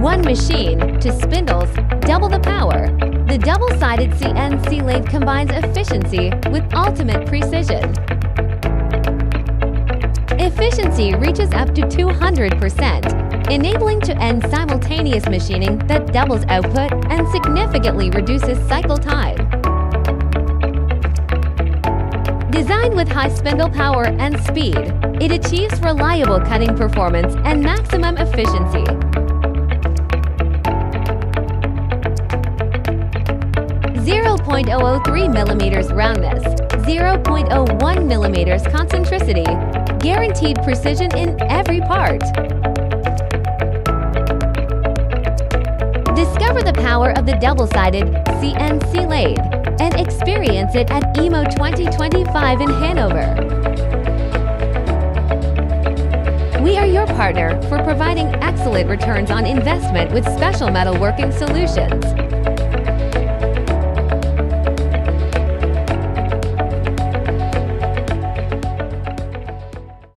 One machine, 2 spindles, double the power. The double-sided CNC lathe combines efficiency with ultimate precision. Efficiency reaches up to 200%, enabling to end simultaneous machining that doubles output and significantly reduces cycle time. Designed with high spindle power and speed, it achieves reliable cutting performance and maximum efficiency. 0.003 millimeters roundness, 0.01 millimeters concentricity, guaranteed precision in every part. Discover the power of the double-sided CNC lathe and experience it at EMO 2025 in Hanover. We are your partner for providing excellent returns on investment with special metalworking solutions.